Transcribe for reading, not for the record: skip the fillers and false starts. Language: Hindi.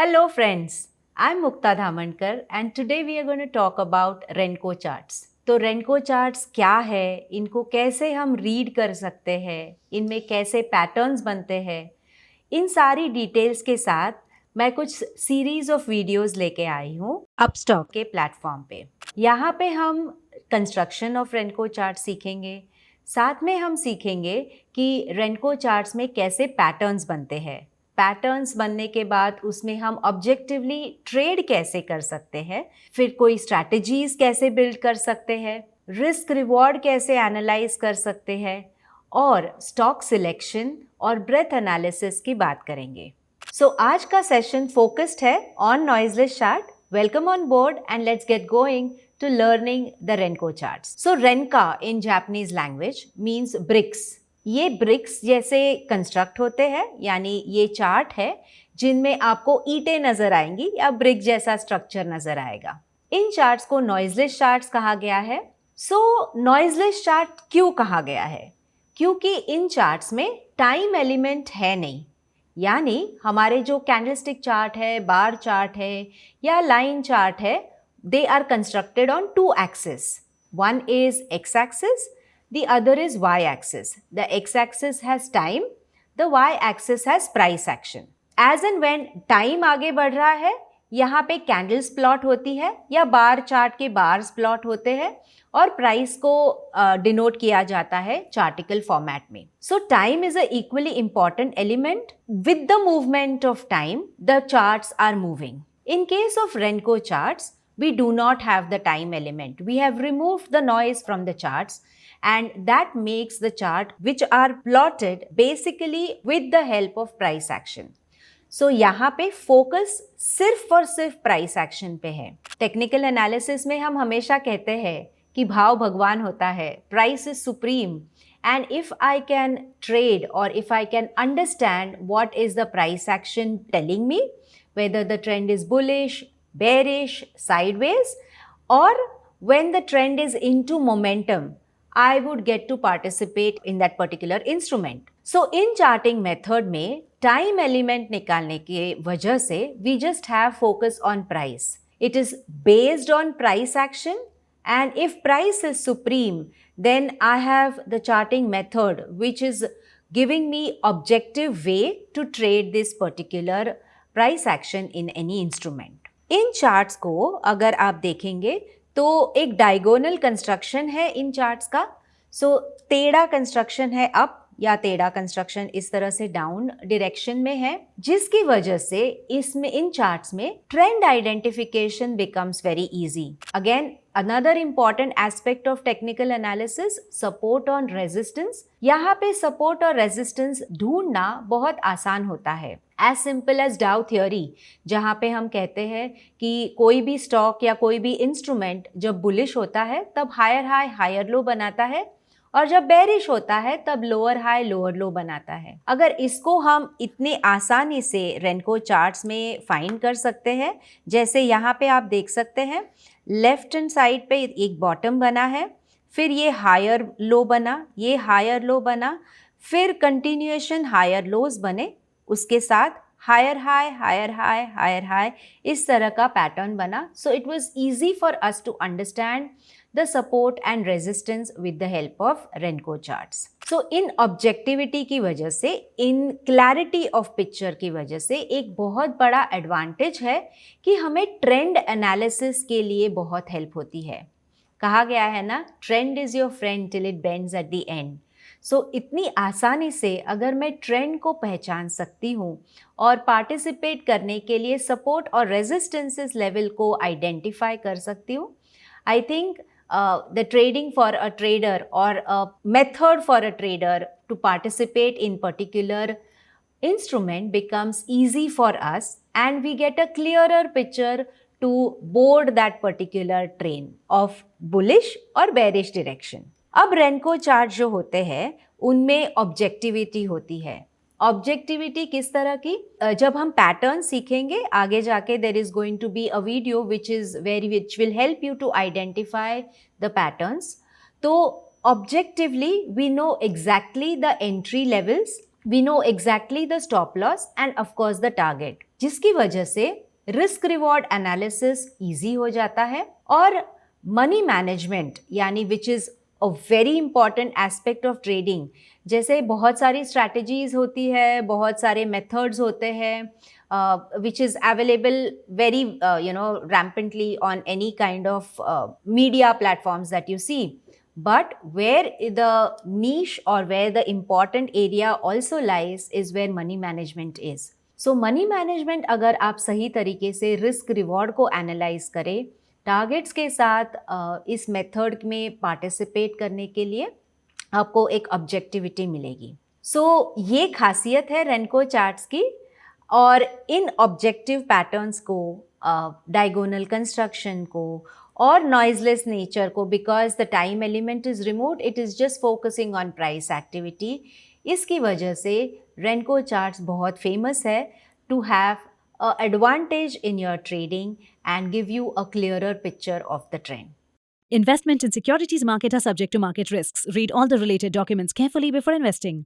Hello friends, I'm Mukta Dhamankar and today we are going to talk about Renko charts. तो रेनको चार्ट्स क्या है, इनको कैसे हम रीड कर सकते हैं, इनमें कैसे पैटर्न्स बनते हैं, इन सारी डिटेल्स के साथ मैं कुछ सीरीज ऑफ वीडियोस लेके आई हूँ अपस्टॉक के प्लेटफॉर्म पे। यहाँ पे हम कंस्ट्रक्शन ऑफ रेनको चार्ट सीखेंगे, साथ में हम सीखेंगे कि रेनको चार्ट्स में कैसे पैटर्न्स बनते हैं। पैटर्न्स बनने के बाद उसमें हम ऑब्जेक्टिवली ट्रेड कैसे कर सकते हैं, फिर कोई स्ट्रैटेजीज कैसे बिल्ड कर सकते हैं, रिस्क रिवॉर्ड कैसे एनालाइज कर सकते हैं और स्टॉक सिलेक्शन और ब्रेथ एनालिसिस की बात करेंगे। सो आज का सेशन फोकस्ड है on noiseless chart. Welcome on board and let's get going to learning the Renko charts. So Renka in Japanese language means bricks. ये ब्रिक्स जैसे कंस्ट्रक्ट होते हैं, यानी ये चार्ट है जिनमें आपको ईंटें नजर आएंगी या ब्रिक जैसा स्ट्रक्चर नजर आएगा। इन चार्ट्स को नॉइजलेस चार्ट्स कहा गया है। सो नॉइजलेस चार्ट क्यों कहा गया है? क्योंकि इन चार्ट्स में टाइम एलिमेंट है नहीं, यानी हमारे जो कैंडलस्टिक चार्ट है, बार चार्ट है या लाइन चार्ट है, they are constructed on two axes. One is x-axis, the other is y-axis. The x-axis has time, the y-axis has price action. As and when time आगे बढ़ रहा है, यहाँ पे कैंडल्स प्लॉट होती है या बार चार्ट के बार्स प्लॉट होते हैं और प्राइस को डिनोट किया जाता है चार्टिकल फॉर्मेट में। So time is a equally important element. With the movement of time the charts are moving. In case of Renko charts, we do not have the time element. We have removed the noise from the charts and that makes the chart which are plotted basically with the help of price action. So यहाँ पे focus सिर्फ और सिर्फ price action पे है। Technical analysis में हम हमेशा कहते हैं कि भाव भगवान होता है, price is supreme, and if I can trade or if I can understand what is the price action telling me, whether the trend is bullish, bearish, sideways, or when the trend is into momentum, I would get to participate in that particular instrument. So in charting method में time element निकालने के वजह से we just have focus on price. It is based on price action, and if price is supreme, then I have the charting method which is giving me objective way to trade this particular price action in any instrument. In charts को अगर आप देखेंगे तो एक डायगोनल कंस्ट्रक्शन है इन चार्ट्स का। सो टेढ़ा कंस्ट्रक्शन है अप या टेढ़ा कंस्ट्रक्शन इस तरह से डाउन डायरेक्शन में है, जिसकी वजह से इसमें इन चार्ट्स में trend identification becomes very easy. Again another important aspect of technical analysis, support on resistance. यहाँ पे सपोर्ट और रेजिस्टेंस ढूंढना बहुत आसान होता है। एज सिंपल एज डाउ थियोरी, जहाँ पे हम कहते हैं कि कोई भी स्टॉक या कोई भी इंस्ट्रूमेंट जब बुलिश होता है तब हायर हाई हायर लो बनाता है और जब बेरिश होता है तब लोअर हाई लोअर लो बनाता है। अगर इसको हम इतनी आसानी से रेनको चार्ट्स में फाइंड कर सकते हैं, जैसे यहाँ पे आप देख सकते हैं लेफ्ट हैंड साइड पे एक बॉटम बना है, फिर ये हायर लो बना, ये हायर लो बना, फिर कंटिन्यूएशन हायर लोज बने, उसके साथ higher high higher high higher high, इस तरह का पैटर्न बना। So it was easy for us to understand the support and resistance with the help of Renko charts. So in objectivity की वजह से, इन क्लैरिटी ऑफ पिक्चर की वजह से एक बहुत बड़ा एडवांटेज है कि हमें ट्रेंड एनालिसिस के लिए बहुत हेल्प होती है। कहा गया है ना, trend is your friend till it bends at the end. So इतनी आसानी से अगर मैं ट्रेंड को पहचान सकती हूँ और पार्टिसिपेट करने के लिए सपोर्ट और रेजिस्टेंसेस लेवल को आइडेंटिफाई कर सकती हूँ, I think the trading for a trader or a method for a trader to participate in particular instrument becomes easy for us and we get a clearer picture to board that particular train of bullish or bearish direction. अब रेनको चार्ट जो होते हैं उनमें ऑब्जेक्टिविटी होती है। ऑब्जेक्टिविटी किस तरह की? जब हम पैटर्न सीखेंगे आगे जाके, there is going to be a video which will help you to identify the patterns. तो objectively we know exactly the entry levels we know exactly the stop loss and of course the target, जिसकी वजह से रिस्क रिवॉर्ड एनालिसिस इजी हो जाता है और मनी मैनेजमेंट यानी which is a very important aspect of trading. जैसे बहुत सारी स्ट्रैटेजीज होती है, बहुत सारे मेथड्स होते हैं which is available very rampantly on any kind of media platforms that you see, but where the niche or where the important area also lies is where money management is. So money management अगर आप सही तरीके से रिस्क रिवॉर्ड को एनालाइज करें, टारगेट्स के साथ इस मेथड में पार्टिसिपेट करने के लिए आपको एक ऑब्जेक्टिविटी मिलेगी। सो ये खासियत है रेनको चार्ट्स की, और इन ऑब्जेक्टिव पैटर्न्स को, डायगोनल कंस्ट्रक्शन को और नॉइजलेस नेचर को, because the time element is removed, it is just focusing on price activity, इसकी वजह से रेनको चार्ट्स बहुत फेमस है to have a advantage in your trading and give you a clearer picture of the trend. Investment in securities market are subject to market risks. Read all the related documents carefully before investing.